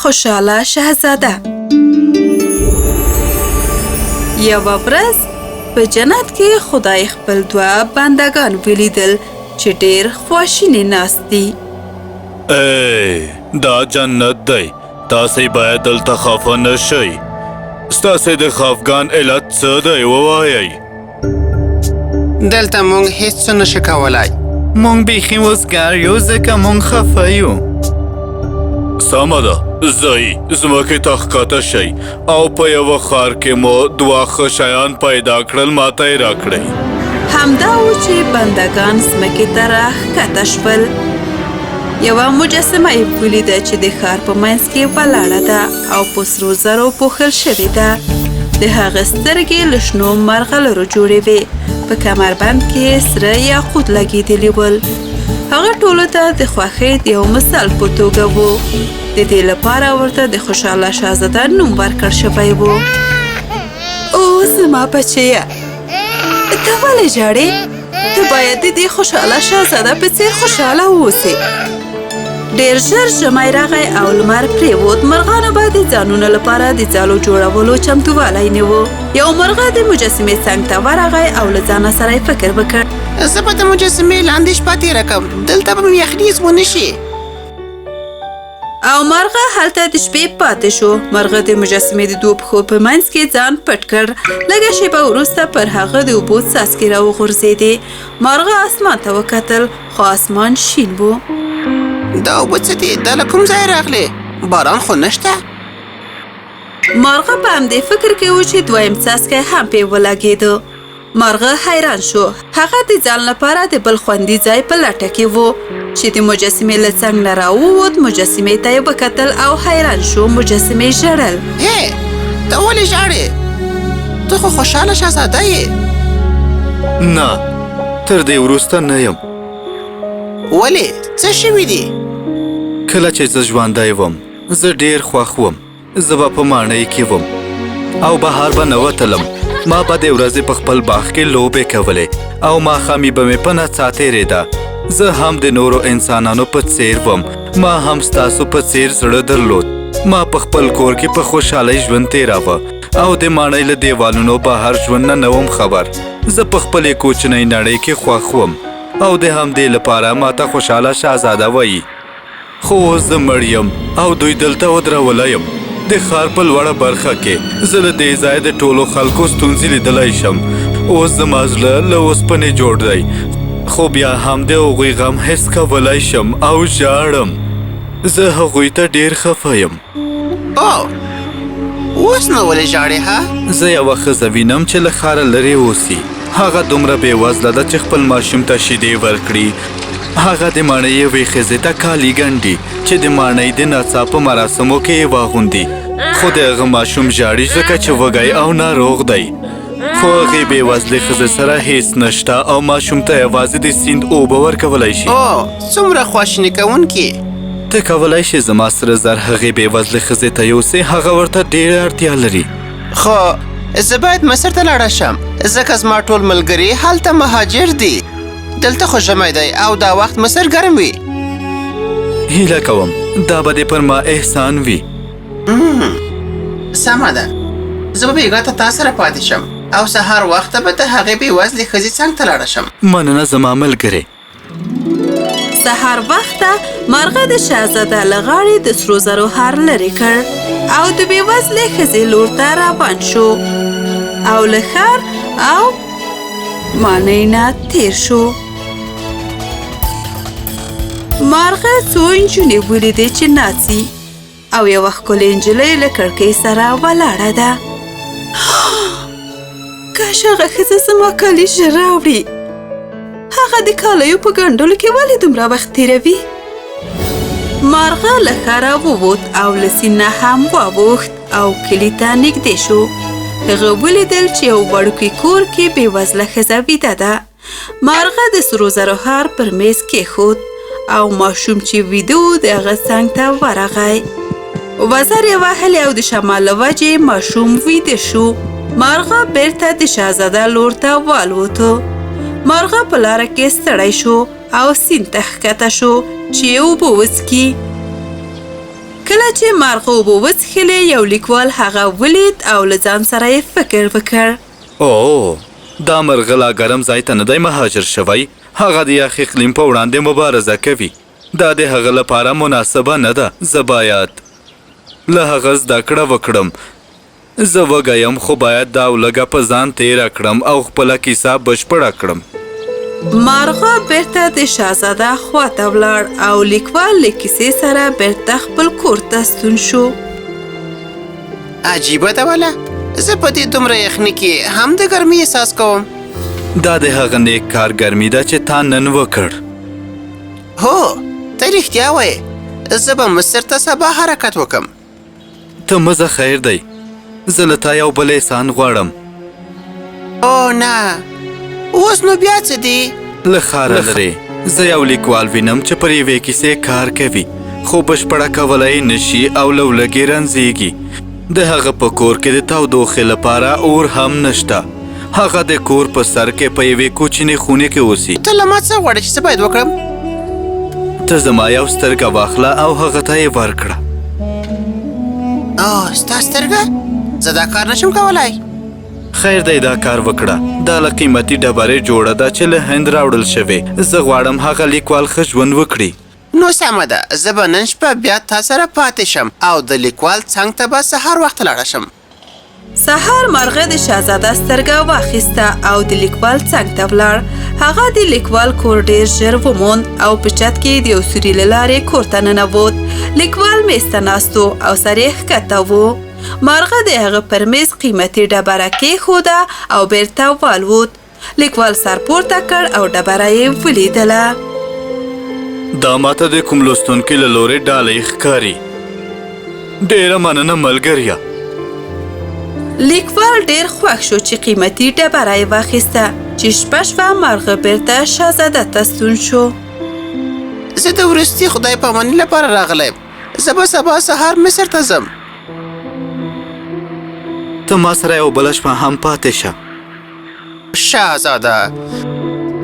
خوشحاله شهزاده. یوه ورځ په جنت کې خدای خپل دوه بندگان ولیدل چې ډېر خواشیني ناست دي. ای دا جنت دی، تاسې باید دلته خفه نه شئ. ستاسې د خفګان علت څه دی ووایئ؟ دلته موږ هیڅ څه نشو کولی. موږ بیخي وزګار یو ځکه موږ خفه یو. سمه ده، ځئ ځمکې ته ښکته شئ او په یوه ښار کې مو دوه ښه شیان پیدا کړل، ماته یې راکړئ. همدا و چې بندگان ځمکې ته راښکته شول. یوه مجسمه یې ولیده چې د ښار په منځ کې ولاړه ده او په سرو زرو پوښل شوې ده. د هغه سترګې له شنو مرغلرو جوړې وې. په کمربند کې سره یاقوت لګېدلي ول. هغه ټولو ته د خوښۍ د یو مثال په توګه و. د دې لپاره ورته د خوشحاله شهزاده نوم ورکړ شوی و. او زما بچیه، ته ولې ژاړې؟ ته باید د دې خوشحاله شهزاده په څېر خوشحاله واوسې. ډېر ژر ژمی راغی او لمر پرېوت. مرغانو به د ځانونو لپاره د ځالو جوړولو چمتووالی نیوه. یو مرغه د مجسمې څنګ ته ورغی او له ځانه سره یې فکر وکړ. زه به د مجسمې لاندې شپه تېره کړم، دلته به مې یخني ونه شي. او مرغه هلته د شپې پاتې شو. مرغه د مجسمې د دوو پښو په منځ کې ځان پټ کړ. لږه شېبه وروسته پر هغه د اوبو څاڅکي راوغورځېدې. مرغه اسمان ته وکتل، خو اسمان شین و. دا اوبه څه دي؟ دا له کوم ځای راغلې؟ باران خو نشته. مرغه په همدې فکر کې و چې دویم څاڅکی هم پې ولګېده. مرغه حیران شو. هغه د ځان لپاره د بل خوندي ځای په لټه کې و چې د مجسمې له څنګ نه راووت. مجسمې ته یې وکتل او حیران شو. مجسمې ژړل. هی، ته ولې ژاړې؟ ته خو خوشحاله شهزاده یې. نه، تر دې وروسته نه یم. ولې؟ څه شوي دي؟ کله چې زه ژوندی وم، زه ډېر خوښ وم. زه به په ماڼۍ کې وم او بهار به نه وتلم. ما به د ورځې په خپل باغ کې لوبې کولې او ماښامي به مې په نڅا تېرېده. زه هم د نورو انسانانو په څېر وم. ما هم ستاسو په څېر زړه درلود. ما په خپل کور کې په خوشحالۍ ژوند تېراوه او د ماڼۍ له دیوالونو بهر ژوند نه وم خبر. زه په خپلې کوچنۍ نړۍ کې خوښ وم او د همدې لپاره ماته خوشحاله شهزاده وایي. خو اوس زه مړ یم او دوی دلته ودرولی یم. د ښار په لوړه برخه کې زه له دې ځایه د ټولو خلکو ستونزې لیدلی شم. اوس زما زړه له اوسپنې جوړ دی، خو بیا هم د هغوی غم حس کولی شم او ژاړم. زه هغوی ته ډېر خفه یم. او اوس نو ولې ژاړې ها؟ زه یوه ښځه وینم چې له ښاره لرې اوسي. هغه دومره بېوزله ده چې خپل ماشوم ته شیدې ورکړي. هغه د ماڼۍ یوې ښځې ته کالي ګنډي چې د ماڼۍ د نڅا په مراسمو کې یې واغوندي. خو د هغه ماشوم ژاړي ځکه چې وږی او ناروغ دی. خو هغې بېوزلې ښځې سره هیڅ نشته او ماشوم ته یوازې د سیند اوبه ورکولی شي. او څومره خواشیني کوونکي. ته کولی شې زما سره زر هغې بېوزلې ښځې ته یوسې. هغه ورته ډېره اړتیا لري. خو زه باید مصر ته لاړه شم ځکه زما ټول ملګري هلته مهاجر دي. دلته خو ژمی دی او دا وخت مصر ګرم وي. هیله کوم دا به دې پر ما احسان وي. سمه ده، زه به بېګا ته تا سره پاتې شم او سهار وخته به د هغې بېوزلې ښځې څنګ ته لاړه شم. مننه زما ملګرې. سهار وخته مرغه د شهزاده له غاړې د سرو زرو هار لرې کړ او د بېوزلې ښځې لور ته روان شو او له ښار او ماڼۍ نه تېر شو. مرغه څو نجونې ولیدې چې ناڅي او یوه ښکلې نجلۍ له کړکۍ سره ولاړه ده. کاش هغه ښځه زما کالي ژر راوړي. هغه د کالیو په ګنډلو کې ولې دومره وخت تېروي؟ مرغه له ښاره ووت او له سیند نه هم واوښت او کلي ته نږدې شو. هغه ولیدل چې یو وړوکی کور کې بېوزله ښځه ویده ده. مرغه د سرو زرو هار پر میز کېښود او ماشوم چې ویده و د هغه څنګ ته ورغی. وزر یې وهلې او د شمال له وجې ماشوم ویده شو. مرغه بیرته د شهزاده لور ته والوته. مرغه په لاره کې ستړی شو او سیند ته ښکته شو چې اوبه وڅکي. کله چې مارغه اوبه وڅښلې یو لیکوال هغه ولید او له ځان سره یې فکر وکړ. او دا مرغه لا ګرم ځای ته نه دی مهاجر شوی. هغه د یخ اقلیم په وړاندې مبارزه کوي. دا د هغه لپاره مناسبه نه ده. زه باید له هغه زده کړه وکړم. زه وږی یم خو باید دا لږه په ځان تیره کړم او خپله کیسه بشپړه کړم. مارغه بیرته د شهزاده خواته ولاړ او لیکوال له کیسې سره بیرته خپل کور ته ستون شو. عجیبه ده وله، زه په دې دومره یخني کې هم د ګرمۍ احساس کوم. دا د هغه نیک کار ګرمي ده چې تا نن وکړ. هو ته رښتیا وایې، زه به مصر ته سبا حرکت وکم. ته مزه خیر دی. زه له تا یو بل احسان غواړم. او نه، اوس نو بیا څه دی؟ له ښاره لرې زه یو لیکوال وینم چې پر یوې کیسې کار کوي خو بشپړه کولی نشي او له ولږې رنځېږي. د هغه په کور کې د تودوخې لپاره اور هم نشته. هغه د کور په سر کې په یوې کوچنۍ خونې کې اوسي. ته له ما څه غواړې چې څه باید وکړم؟ ته زما یو سترګه واخله او هغه ته یې ورکړه. او ستا سترګه؟ زه دا کار نشم کولی. خیر دی دا کار وکړه. دا له قیمتي ډبرې جوړه ده چې له هند راوړل شوې. زه غواړم هغه لیکوال ښه ژوند وکړي. نو سمه ده، زه به نن شپه بیا تا سره پاتې شم او د لیکوال څنګ ته به سهار وخت لاړه شم. سهار مارغه د شهزاده سترګه واخیسته او د لیکوال څنګ ته ولاړ. هغه د لیکوال کور ډیر ژر وموند او په چت کې د یو سوري له لارې کور ته ننوت. لیکوال میز ته ناست و او سر یې ښکته و. مارغه د هغه پر میز قیمتي ډبره کېښوده او بیرته والوت. لیکوال سر پورته کړ او ډبره یې ولیدله. دا ماته د کوم لوستونکي له لورې ډالۍ ښکاري. ډېره مننه ملګریه. لیکوال ډیر خوښ شو چې قیمتي ډبره یې واخیسته. چې شپه شوه مارغه بیرته شهزاده ته ستون شو. زه د وروستي خدای پاماني لپاره راغلی یم. زه به سبا سهار مصر ته ځم. ته ما سره یو بله شپه هم پاتې شه. شهزاده،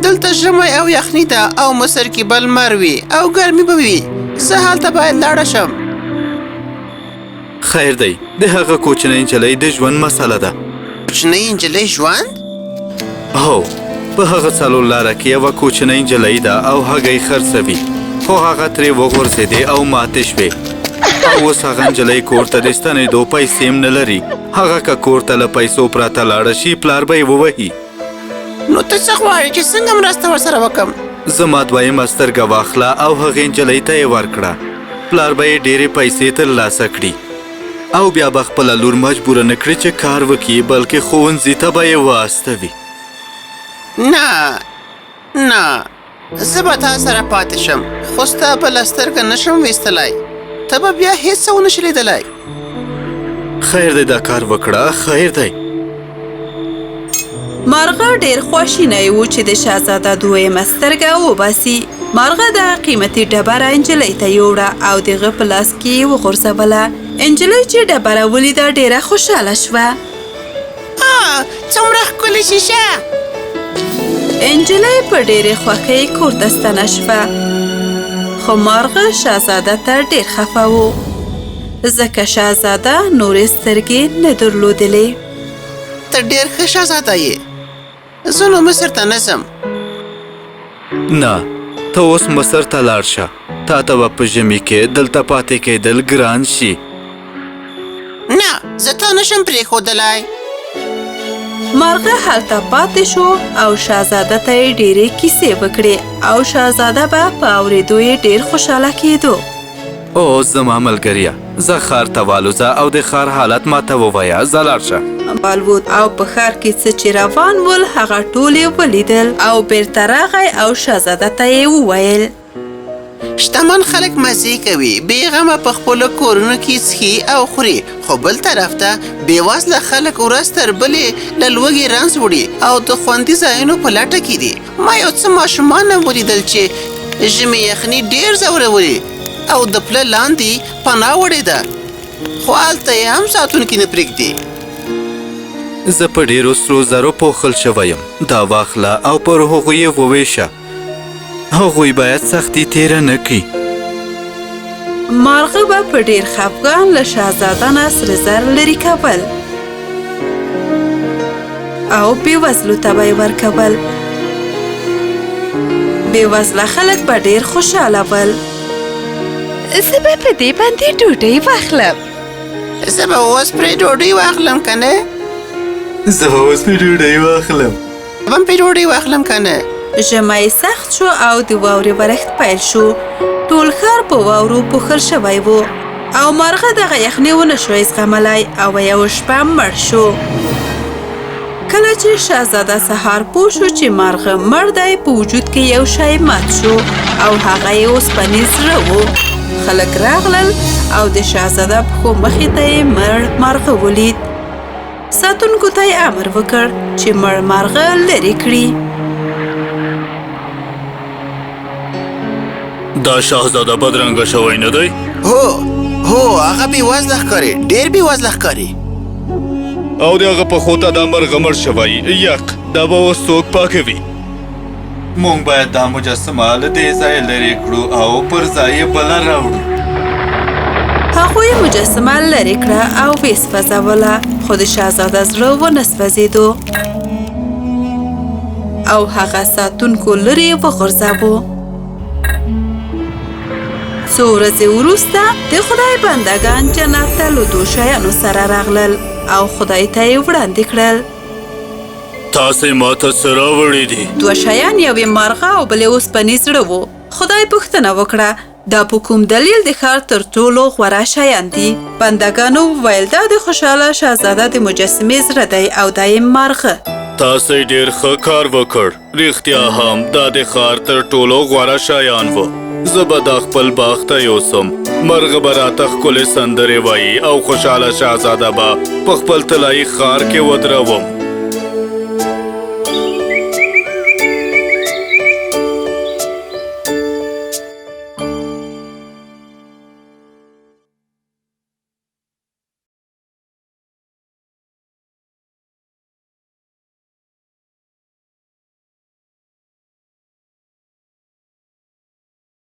دلته ژمی او یخني ده او مصر کې به لمر وي او ګرمي به وي. زه هلته باید لاړه شم. خیر دی، د هغه کوچنۍ نجلۍ د ژوند مسله ده. کوچنۍ نجلۍ ژوند؟ هو، په هغه څلور لاره کې یوه کوچنۍ نجلۍ ده او هګۍ خرڅوي. خو هغه ترې وغورځېدې او ماتې شوې. او اوس هغه نجلۍ کور ته د ستنېدو پیسې هم نه لري. هغه که کور ته له پیسو پرته لاړه شي پلار به یې ووهي. نو ته څه غواړې چې څنګه مرسته ورسره وکړم؟ زما دویمه سترګه واخله او هغې نجلۍ ته یې ورکړه. پلار به یې ډېرې پیسې ترلاسه کړي او بیا به خپله لور مجبوره نه کړي چې کار وکړي بلکې ښوونځي ته به یې واستوي. نه نه، زه به تا سره پاتې شم خو ستا بله سترګه نشم ویستلی. ته به بیا هیڅ څه ونه شي لیدلی. خیر دی دا کار وکړه. خیر دی. مارغه ډیر خواشینی و چې د شهزاده دویمه سترګه وباسي. مارغه دغه قیمتي ډبره نجلۍ ته یوړه او د هغه په لاس کې یې وغورځوله. نجلۍ چې ډبره ولیده ډیره خوشحاله شوه. څومره ښکلې شیشه! نجلۍ په ډیرې خوښۍ کور ته ستنه شوه. خو مارغه شهزاده ته ډیر خفه و ځکه شهزاده نورې سترګې نه درلودلې. ته ډېر ښه شهزاده یې. زه نو مصر ته نه ځم. نه، ته اوس مصر ته لاړ شه. تا ته به په ژمي کې دلته پاتې کېدل ګران شي. نه، زه تا نشم پرېښودلی. مارغه هلته پاتې شو او شهزاده ته یې ډېرې کیسې وکړې او شهزاده به په اورېدو یې ډېر خوشحاله کېدو. او زما ملګریه، زه ښار ته والوځه او د ښار حالت ماته ووایه. زه لاړ شه. والوت او په ښار کې څه چې روان ول هغه ټول یې ولیدل او بیرته راغی او شهزاده ته یې وویل: شتمن خلک مزې کوي، بېغمه په خپلو کورونو کې څښي او خوري، خو بل طرف ته بېوزله خلک ورځ تر بلې له لوږې رنځ وړي او د خوندي ځایونو په لټه کې دي. ما یو څه ماشومان هم ولیدل چې ژمي یخني ډېر ځورولي او د پله لاندې پناه وړې ده، خو هلته یې هم ساتونکي نه پرېږدي. زه په ډېرو سرو زرو پوښل شوی یم. دا واخله او پر هغوی یې وویشه. هغوی باید سختي تیره نه کړي. مارغه به په ډیر خفګان له شهزاده نه سره زر لرې کول او بېوزلو ته به یې ورکول. بېوزله خلک به ډیر خوشحاله ول. زه به په دې باندې ډوډۍ واخلم. زه به اوس پرې ډوډۍ واخلم که نه؟ زه به اوس پرې ډوډۍ واخلم. زه به پرې ډوډۍ واخلم که نه؟ ژمی سخت شو او د واورې ورښت پیل شو. ټول ښار په واورو پوښل شوی و او مارغه دغه یخنۍ ونه شوی زغملی او یوه شپه مړ شو. کله چې شهزاده سهار پوه شو چې مارغه مړ دی، په وجود کې یو شی مات شو او هغه یې اوسپنیز زړه و. خلک راغلل او د شهزاده پښو مخې ته یې مړ مارغه ولید. ساتونکو ته یې امر وکړ چې مړ مارغه لرې کړي. دا شهزاده بدرنګه شوی نه دی؟ هو هغه بېوزله ښکاري، ډېر بېوزله ښکاري. او د هغه پښو ته دا مرغه مړ شوی یق، دا به اوس څوک پاکوي؟ موږ باید دا مجسمه له دې ځایه لرې کړو او پر ځای یې بله راوړو. هغوی مجسمه لرې کړه او ویې سوځوله، خو د شهزاده زړه ونه سوځېدو او هغه ساتونکو لرې وغورځاوه. څو ورځې وروسته د خدای بندګان جنت ته له دوو شیانو سره راغلل او خدای ته یې وړاندې کړل. تاسې ماته څه راوړي دي؟ دوه شیان، یو یې مارغه او بل یې اوسپنیز زړه و. خدای پوښتنه وکړه دا په کوم دلیل د ښار تر ټولو غوره شیان دي؟ بندګانو وویل دا د خوشحاله شهزاده د مجسمې زړه دی او دا یې مارغه. تاسې ډېر ښه کار وکړ. رښتیا هم دا د ښار تر ټولو غوره شیان و. زه به دا خپل باغ ته یوسم. مرغه به راته ښکلې سندرې وایي او خوشحاله شهزاده به په خپل طلایي ښار کې ودروم.